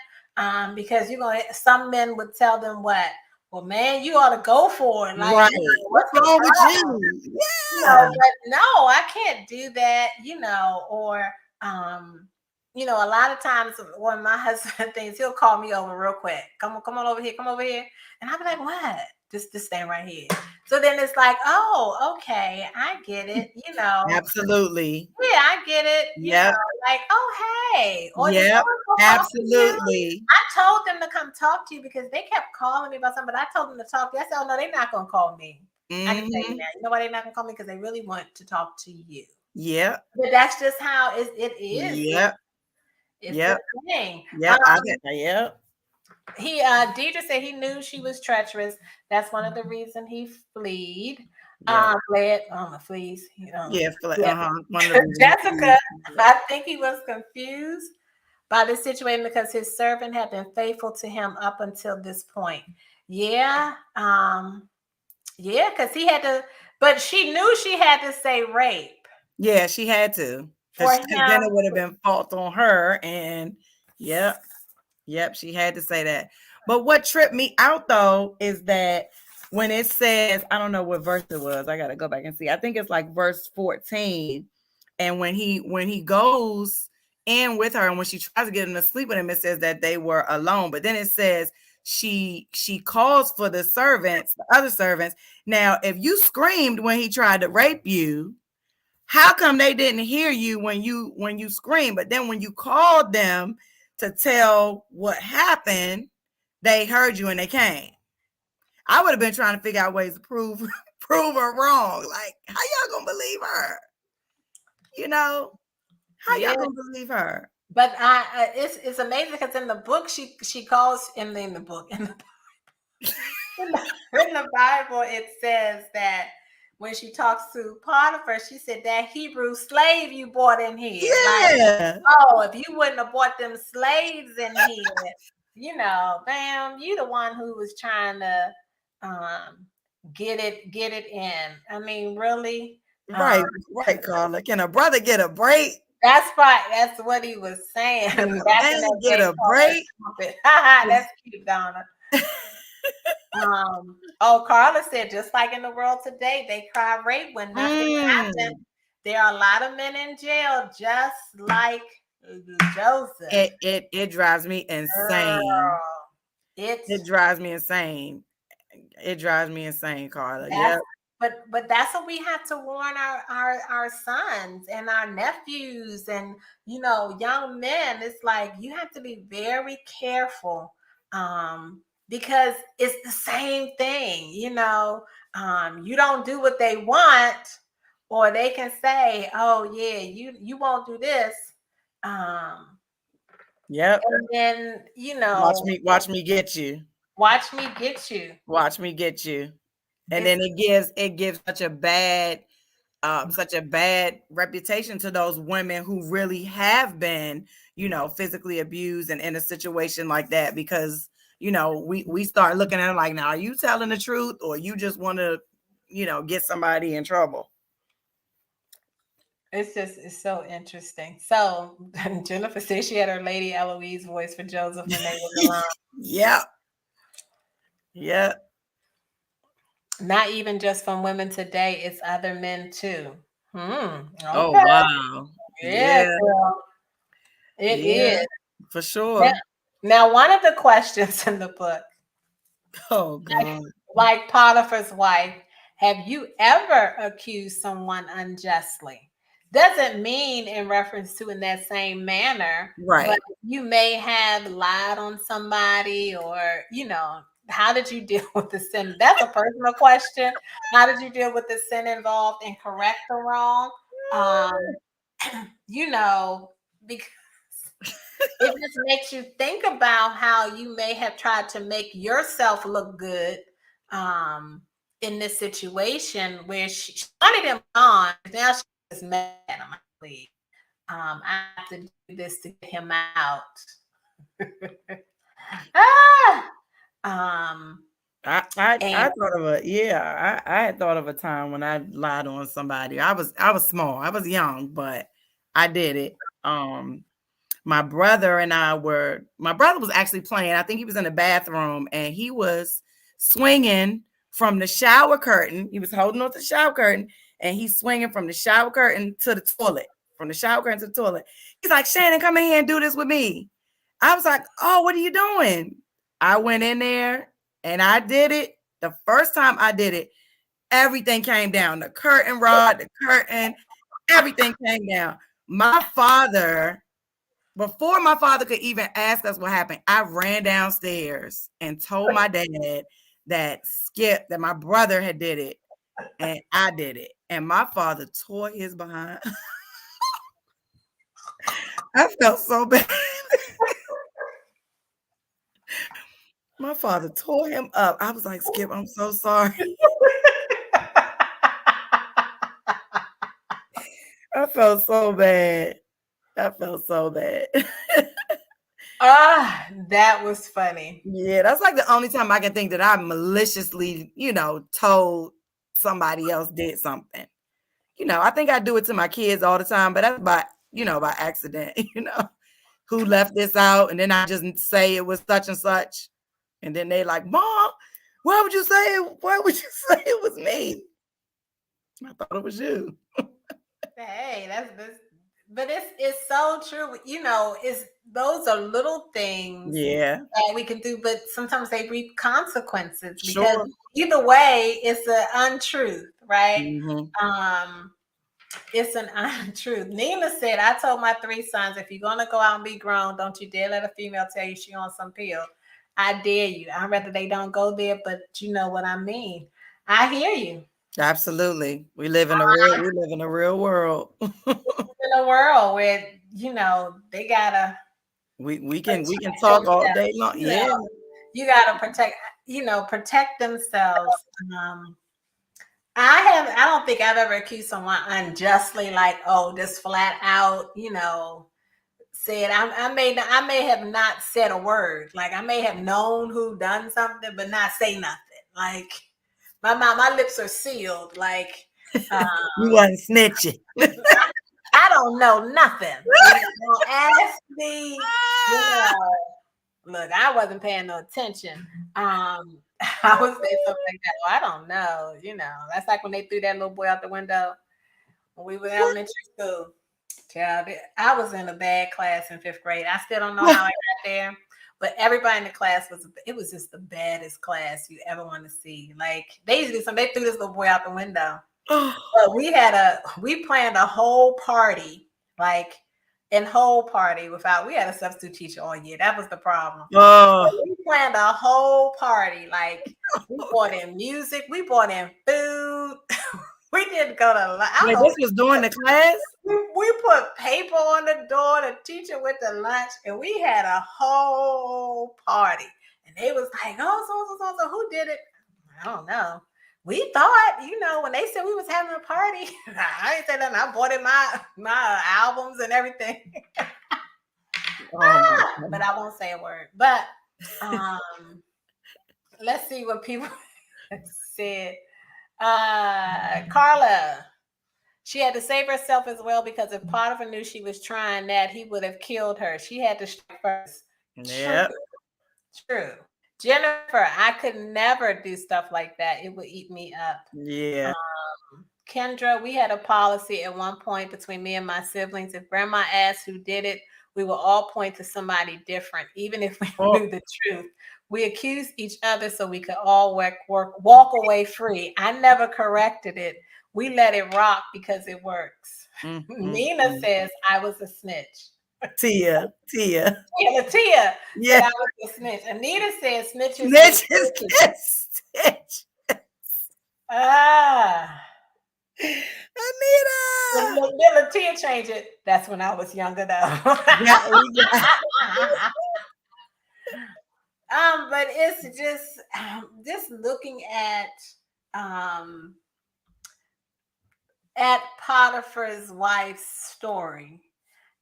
because some men would tell them what? Well, man, you ought to go for it. Like, right. What's wrong with you? Yeah. But no, I can't do that, or, a lot of times when my husband thinks, he'll call me over real quick. Come on over here. And I'll be like, what? Just stand right here. So then it's like, oh, okay, I get it, Absolutely. Yeah, I get it. Yeah. Like, oh, hey. Yep. Absolutely. I told them to come talk to you because they kept calling me about something, but I told them to talk to you. I said, oh, no, they're not going to call me. I can tell you that. You know why they're not going to call me? Because they really want to talk to you. Yeah. But that's just how it is. Yep. It's the thing. Yeah. Deidre said he knew she was treacherous. That's one of the reasons he fled. Flees. Jessica, I think he was confused by the situation because his servant had been faithful to him up until this point. Yeah, because he had to, but she knew she had to say rape. Yeah, she had to. Because then it would have been fault on her. And yep, she had to say that. But what tripped me out though is that when it says, I don't know what verse it was. I gotta go back and see. I think it's like verse 14. And when he goes in with her and when she tries to get him to sleep with him, it says that they were alone. But then it says she calls for the servants, the other servants. Now, if you screamed when he tried to rape you, how come they didn't hear you when you screamed? But then when you called them to tell what happened, they heard you and they came. I would have been trying to figure out ways to prove her wrong. Like, how y'all gonna believe her? How y'all gonna believe her? But it's amazing because in the book she calls in the book in the Bible it says that when she talks to Potiphar, she said that Hebrew slave you brought in here. Yeah. Like, if you wouldn't have brought them slaves in here, bam, you the one who was trying to get it in. I mean, really? Right, Carla. Can a brother get a break? That's right. That's what he was saying. Get a break. That's cute, Donna. Carla said, just like in the world today, they cry rape when nothing happened. There are a lot of men in jail, just like Joseph. It drives me insane. It drives me insane. It drives me insane, Carla. Yeah. But that's what we have to warn our sons and our nephews and young men. It's like you have to be very careful because it's the same thing. You don't do what they want, or they can say, "Oh yeah, you won't do this." Yep. And then watch me get you. Watch me get you. Watch me get you. And then it gives such a bad reputation to those women who really have been, physically abused and in a situation like that, because we start looking at it like, now are you telling the truth, or you just want to get somebody in trouble? It's so interesting. So Jennifer said she had her Lady Eloise voice for Joseph when they were alone. Yep. Not even just from women today, it's other men too. Okay. Oh wow. Yeah. Girl. It is. For sure. Now, one of the questions in the book. Oh God. Like Potiphar's wife, have you ever accused someone unjustly? Doesn't mean in reference to in that same manner, right? But you may have lied on somebody, or how did you deal with the sin? That's a personal question. How did you deal with the sin involved in correct or wrong? Because it just makes you think about how you may have tried to make yourself look good in this situation where she wanted him on. Now she's mad. I'm like, I have to do this to get him out. I thought of I had thought of a time when I lied on somebody. I was small, I was young, but I did it. My brother was actually playing. I think he was in the bathroom and he was swinging from the shower curtain. He was holding on to the shower curtain and he's swinging from the shower curtain to the toilet. He's like, Shannon, come in here and do this with me. I was like, oh, what are you doing? I went in there and I did it. The first time I did it, everything came down. The curtain rod, the curtain, everything came down. Before my father could even ask us what happened, I ran downstairs and told my dad that my brother had did it and I did it. And my father tore his behind. I felt so bad. My father tore him up. I was like, Skip, I'm so sorry. I felt so bad. That was funny. Yeah, that's like the only time I can think that I maliciously, told somebody else did something. I think I do it to my kids all the time, but that's by accident, who left this out, and then I just say it was such and such, and then they like, Mom, why would you say it was me? I thought it was you. Hey, that's this, but it's so true. Those are little things that we can do, but sometimes they reap consequences because either way, it's an untruth, right? Mm-hmm. It's an untruth. Nina said, I told my 3 sons, if you're gonna go out and be grown, don't you dare let a female tell you she on some pill. I dare you. I'd rather they don't go there, but you know what I mean. I hear you. Absolutely. We live in a real world. In a world where they gotta we can talk all day long. You gotta protect themselves. I don't think I've ever accused someone unjustly, like, oh, just flat out, said I may have not said a word. Like I may have known who done something, but not say nothing. Like my lips are sealed. Like you wasn't snitching. I don't know nothing. Don't ask me. Look, I wasn't paying no attention. I would say something like that. Well, I don't know. That's like when they threw that little boy out the window when we were in What? elementary school. Child, I was in a bad class in 5th grade. I still don't know how I got there, but everybody in the class it was just the baddest class you ever want to see. Like they used to do something, they threw this little boy out the window. But we planned a whole party, like whole party we had a substitute teacher all year. That was the problem. Oh, We planned a whole party. Like we bought in music, we bought in food. We didn't go to. wait, this was during the class? We put paper on the door. The teacher went to lunch, and we had a whole party. And they was like, "Oh, so, who did it? I don't know. We thought, when they said we was having a party, I ain't say nothing. I bought in my albums and everything." But I won't say a word. But let's see what people said. Carla, she had to save herself as well, because if Potiphar knew she was trying that, he would have killed her. She had to strike first. Yep. True. Jennifer, I could never do stuff like that. It would eat me up. Yeah. Kendra, we had a policy at one point between me and my siblings. If grandma asked who did it, we will all point to somebody different, even if we knew the truth. We accused each other so we could all walk away free. I never corrected it. We let it rock because it works. Nina says I was a snitch. Tia. Yeah. Yeah. I was a snitch. Anita says snitches. Snitch. Anita. Then Tia changed it. That's when I was younger, though. But it's just looking at Potiphar's wife's story.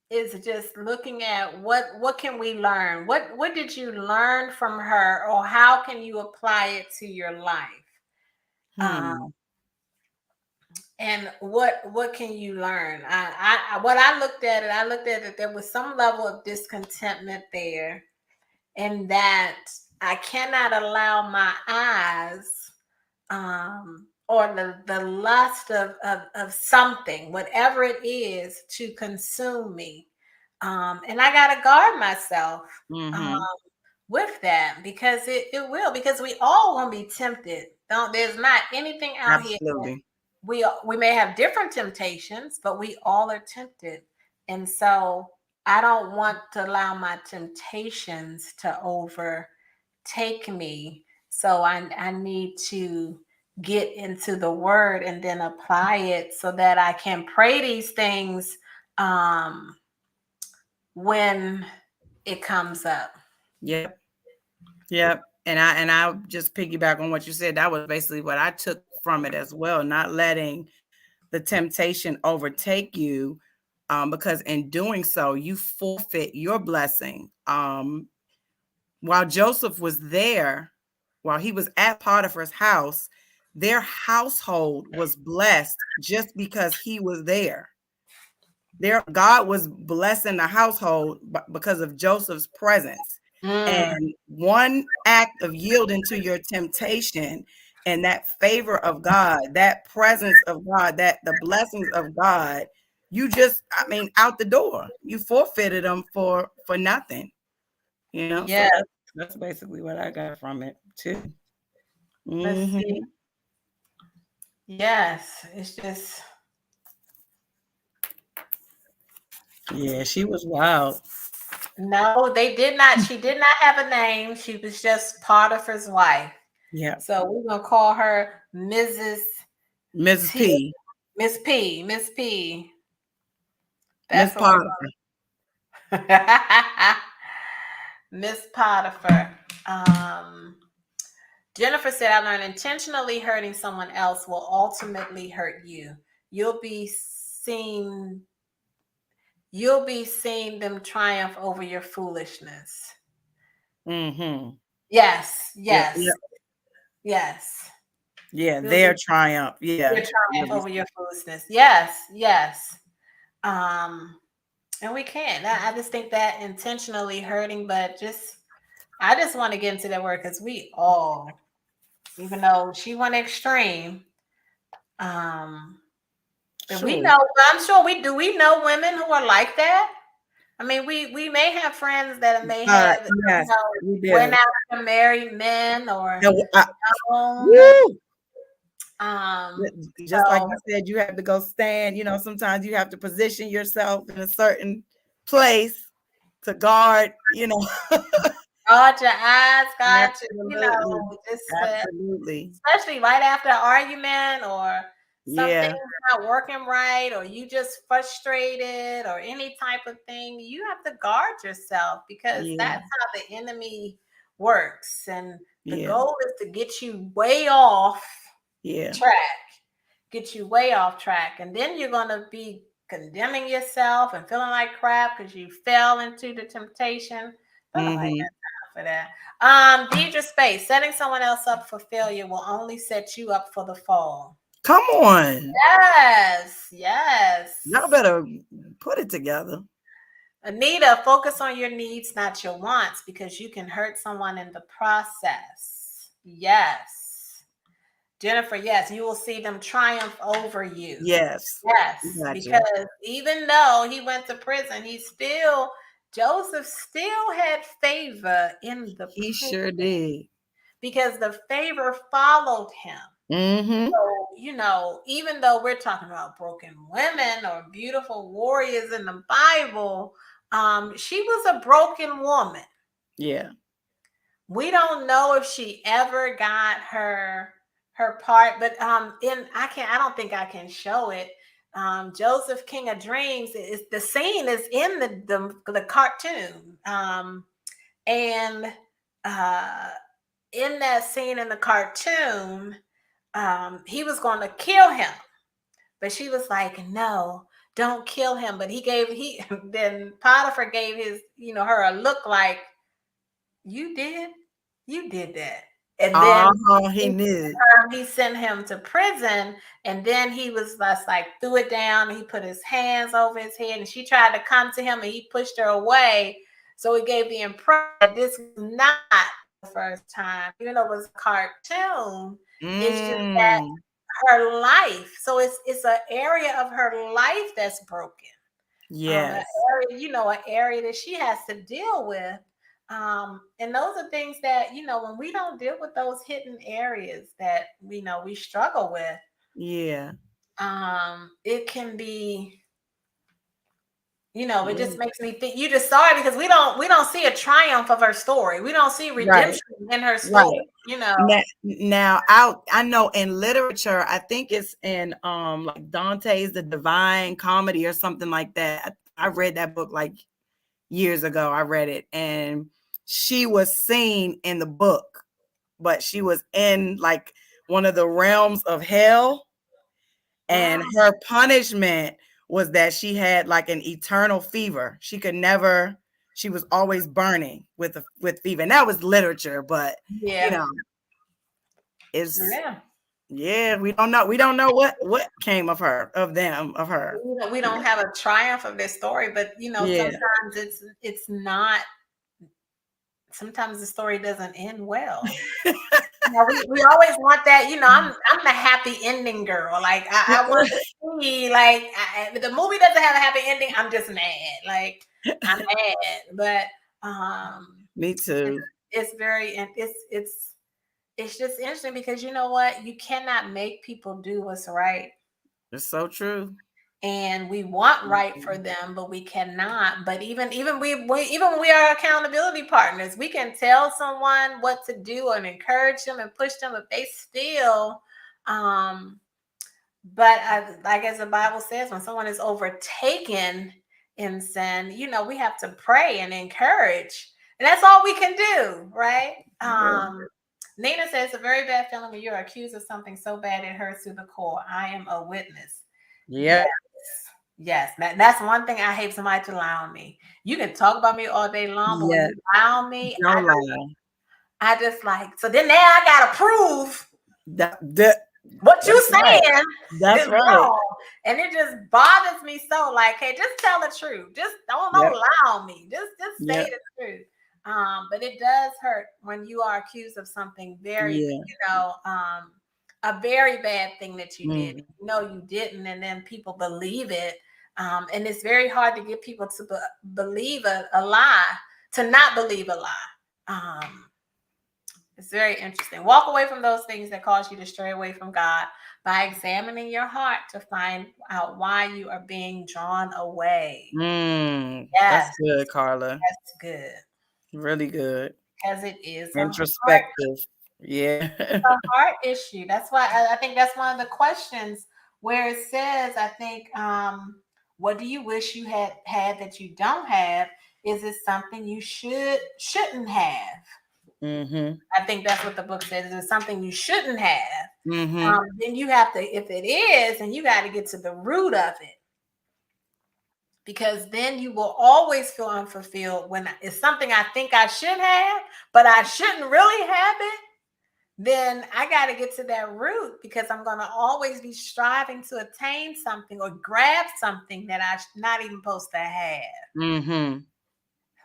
Is just looking at what can we learn? What did you learn from her, or how can you apply it to your life? And what can you learn? I looked at it, there was some level of discontentment there, and that I cannot allow my eyes or the lust of something, whatever it is, to consume me. And I got to guard myself with that, because it will, because we all want to be tempted. There's not anything out here. We may have different temptations, but we all are tempted. And so I don't want to allow my temptations to overtake me. So I need to get into the word and then apply it so that I can pray these things when it comes up. Yep. And I just piggyback on what you said. That was basically what I took from it as well. Not letting the temptation overtake you, because in doing so, you forfeit your blessing. While Joseph was there, while he was at Potiphar's house, their household was blessed just because he was there. God was blessing the household because of Joseph's presence. And one act of yielding to your temptation and that favor of God, that presence of God, that the blessings of God, you just, out the door. You forfeited them for nothing. Yeah. So that's basically what I got from it too. Let's see. Yes, it's just. Yeah, she was wild. No, they did not. She did not have a name. She was just Potiphar's wife. Yeah. So we're gonna call her Mrs. P. Miss P. Miss P. Miss Potiphar. Miss Potiphar. Jennifer said, I learned intentionally hurting someone else will ultimately hurt you. You'll be seeing them triumph over your foolishness. Yes. Yeah, their triumph. Yeah. Their triumph over your foolishness. Yes. And we can't. I just think that intentionally hurting, but just I just want to get into that word because we all, even though she went extreme, but we Sure. know, I'm sure we do. We know women who are like that. I mean, we may have friends that may have, Yes, we went do. after married men or, And um, woo! Just like so you said, you have to go stand. Sometimes you have to position yourself in a certain place to guard. guard your eyes, guard your, Absolutely, just absolutely. especially right after an argument or something Yeah, not working right or you just frustrated or any type of thing, you have to guard yourself because yeah, that's how the enemy works. And the yeah, goal is to get you way off yeah. track, get you way off track. And then you're going to be condemning yourself and feeling like crap because you fell into the temptation. Don't nobody Mm-hmm. got time for that. Deidre Space, setting someone else up for failure will only set you up for the fall. Come on, Yes, yes. y'all better put it together. Anita, focus on your needs, not your wants, because you can hurt someone in the process. Yes. Jennifer, yes, you will see them triumph over you. Yes, Yes, gotcha. because even though he went to prison, Joseph still had favor in the He prison sure did. because the favor followed him. Mm-hmm. So, even though we're talking about broken women or beautiful warriors in the Bible, she was a broken woman. Yeah. We don't know if she ever got her part, but I don't think I can show it. Joseph King of Dreams is the scene is in the cartoon. And in that scene in the cartoon, he was going to kill him, but she was like, no, don't kill him. But then Potiphar gave her a look like, you did that. And then He knew. he sent him to prison, and then he was just like threw it down. He put his hands over his head, and she tried to come to him, and he pushed her away. So he gave the impression that this was not the first time, even though it was a cartoon. It's just that Mm. her life. So it's an area of her life that's broken. An Yes. area, an area that she has to deal with. And those are things that, when we don't deal with those hidden areas that we struggle with, Yeah. it can be, it Yeah. just makes me think you just saw it because we don't see a triumph of her story. We don't see Right. redemption in her Right. story. Now, I know in literature, I think it's in like Dante's The Divine Comedy or something like that. I read that book like years ago. I read it, and she was seen in the book, but she was in like one of the realms of hell, and her punishment was that she had like an eternal fever. She was always burning with fever. And that was literature, but Yeah. it's Yeah. we don't know what came of her. We don't have a triumph of this story, but Yeah. sometimes it's not. Sometimes the story doesn't end well. We always want that. I'm the happy ending girl. Like I want to see, like if the movie doesn't have a happy ending, I'm just mad. Like I'm mad, but Me too. it's very and it's just interesting because you know what? You cannot make people do what's right. It's so true. And we want right for them, but we cannot. But even when we are accountability partners, we can tell someone what to do and encourage them and push them if they still but like as the Bible says, when someone is overtaken in sin, we have to pray and encourage, and that's all we can do, right? Nina says it's a very bad feeling when you're accused of something so bad it hurts to the core. I am a witness. Yeah. Yes, that's one thing I hate somebody to lie on me. You can talk about me all day long, but when Yeah. you lie on me, Don't lie. I just like, so then now I gotta prove That what you that's right. saying That's is right. wrong. And it just bothers me so. Like, hey, just tell the truth. Just don't lie on me. Just say the truth. But it does hurt when you are accused of something very, a very bad thing that you did. You didn't, and then people believe it. And it's very hard to get people to believe a lie, to not believe a lie. It's very interesting. Walk away from those things that cause you to stray away from God by examining your heart to find out why you are being drawn away. Yes. That's good, Carla. That's good. Really good. Because it is introspective. Yeah. It's a heart issue. That's why I think that's one of the questions where it says, I think, what do you wish you had that you don't have? Is it something you shouldn't have? I think that's what the book says. Is it something you shouldn't have? Then you have to, if it is, and you got to get to the root of it. Because then you will always feel unfulfilled when it's something I think I should have, but I shouldn't really have it. Then I got to get to that root, because I'm going to always be striving to attain something or grab something that I'm not even supposed to have.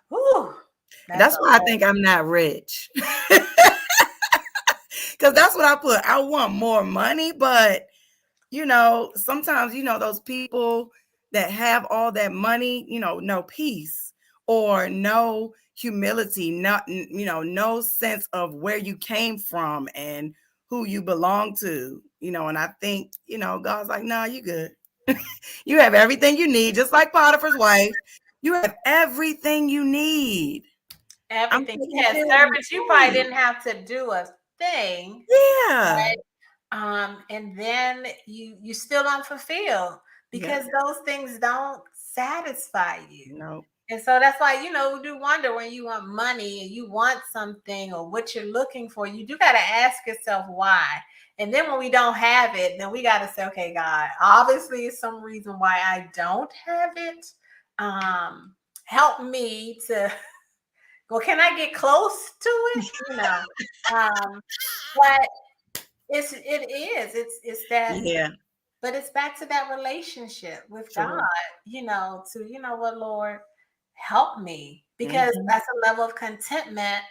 Whew, that's why I think I'm not rich. Because that's what I put. I want more money, but sometimes, those people that have all that money, no peace or no humility, no sense of where you came from and who you belong to, and I think, God's like, nah, you good. You have everything you need, just like Potiphar's wife. You have everything you need. Everything. You had servants, you probably didn't have to do a thing. Yeah. Right? And then you still don't fulfill, because those things don't satisfy you. No. And so that's why, we do wonder when you want money and you want something or what you're looking for, you do got to ask yourself why. And then when we don't have it, then we got to say, okay, God, obviously it's some reason why I don't have it. Help me to, well, can I get close to it? But it's that, but it's back to that relationship with God, what, Lord, help me, because that's a level of contentment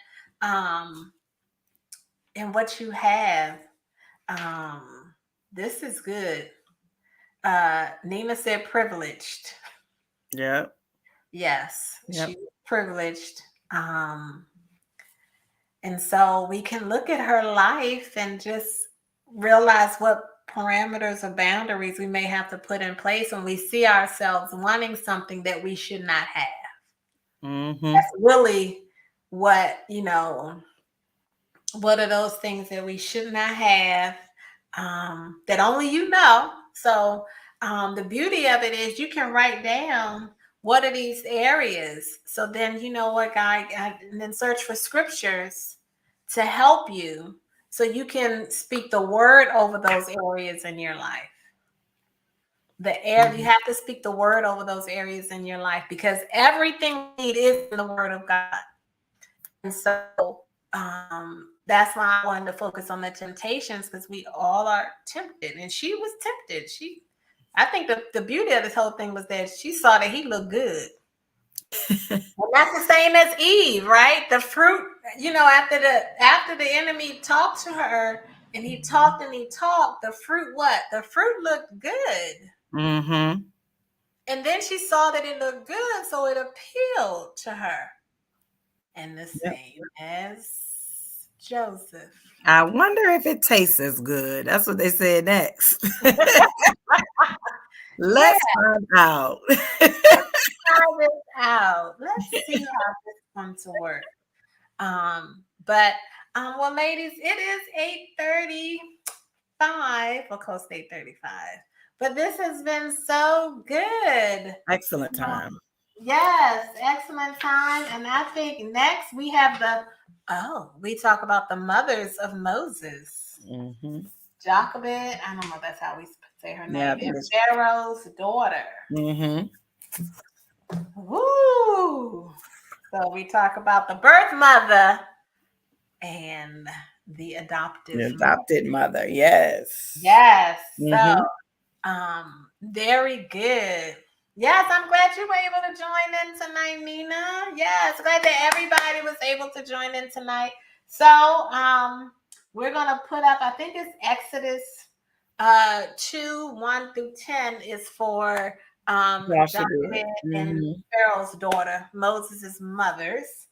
in what you have. This is good. Nina said privileged. Yeah. Yes, she's privileged. And so we can look at her life and just realize what parameters or boundaries we may have to put in place when we see ourselves wanting something that we should not have. That's really what, what are those things that we should not have, that only you know. So the beauty of it is you can write down what are these areas. So then you know what, God, and then search for scriptures to help you so you can speak the word over those areas in your life. You have to speak the word over those areas in your life, because everything we need is in the word of God. And so that's why I wanted to focus on the temptations, because we all are tempted, and she was tempted. I think the beauty of this whole thing was that she saw that he looked good. And that's the same as Eve, right? The fruit, after the enemy talked to her and he talked, the fruit, what? The fruit looked good. And then she saw that it looked good, so it appealed to her. And the same as Joseph. I wonder if it tastes as good. That's what they said next. Let's find out. Let's try this out. Let's see how this comes to work. Well, ladies, it is 8:35, well, close to 8:35. But this has been so good. Excellent time. Yes, excellent time. And I think next we have we talk about the mothers of Moses. Jochebed, I don't know if that's how we say her name. And Pharaoh's daughter. Woo! So we talk about the birth mother and the adopted mother. Yes. Yes. So very good. Yes, I'm glad you were able to join in tonight, Nina. Yes, glad that everybody was able to join in tonight. So we're gonna put up, I think it's Exodus 2, 1 through 10 is for Joshua and Pharaoh's daughter, Moses' mother's.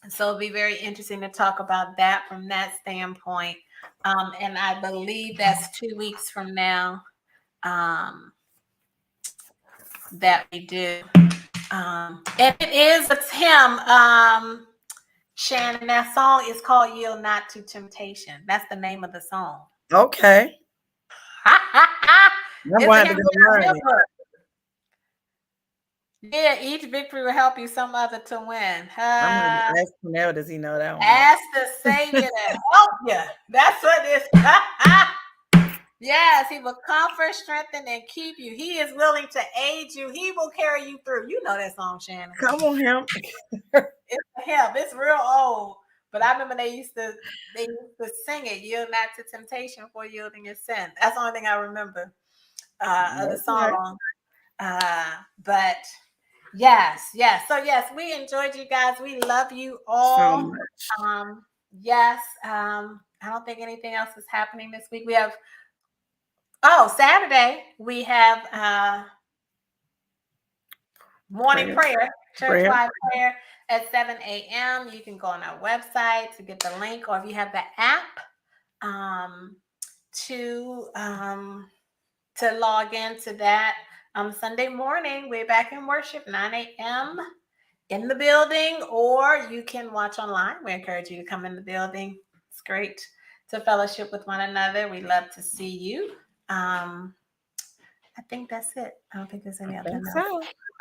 So it'll be very interesting to talk about that from that standpoint. And I believe that's 2 weeks from now. That we do. And it is a hymn, Shannon. That song is called Yield Not to Temptation. That's the name of the song. Okay. It's a hymn. Yeah, each victory will help you some other to win. I'm going to ask Cornell, does he know that one? Ask the Savior to help you. That's what it is. Yes, he will comfort, strengthen, and keep you. He is willing to aid you. He will carry you through. You know that song, Shannon. Come on, him. It's a hymn. It's real old. But I remember they used to sing it, yield not to temptation for yielding your sin. That's the only thing I remember of the song. But yes. So yes, we enjoyed you guys. We love you all. So much. Yes. I don't think anything else is happening this week. We have Saturday we have morning prayer, church-wide prayer at 7 a.m. You can go on our website to get the link, or if you have the app, to log into that. Sunday morning, we're back in worship, 9 a.m. in the building, or you can watch online. We encourage you to come in the building. It's great to fellowship with one another. We love to see you. I think that's it. I don't think there's any other else.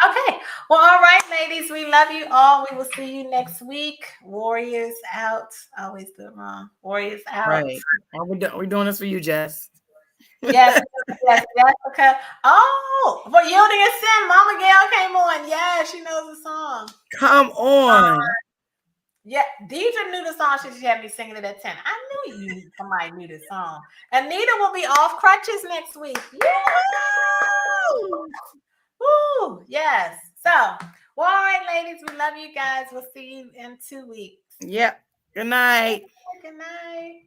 Okay. Well, all right, ladies. We love you all. We will see you next week. Warriors out. Always do it wrong. Warriors out. Right. We're doing this for you, Jess. Yes, Jessica. Oh, for Yielding a Sin, Mama Gail came on. Yeah, she knows the song. Come on. Yeah, Deidre knew the song. She had me singing it at 10. I knew somebody knew the song. Anita will be off crutches next week. Yeah. Woo! Yes. So, well, all right, ladies, we love you guys. We'll see you in 2 weeks. Yep. Good night. Good night.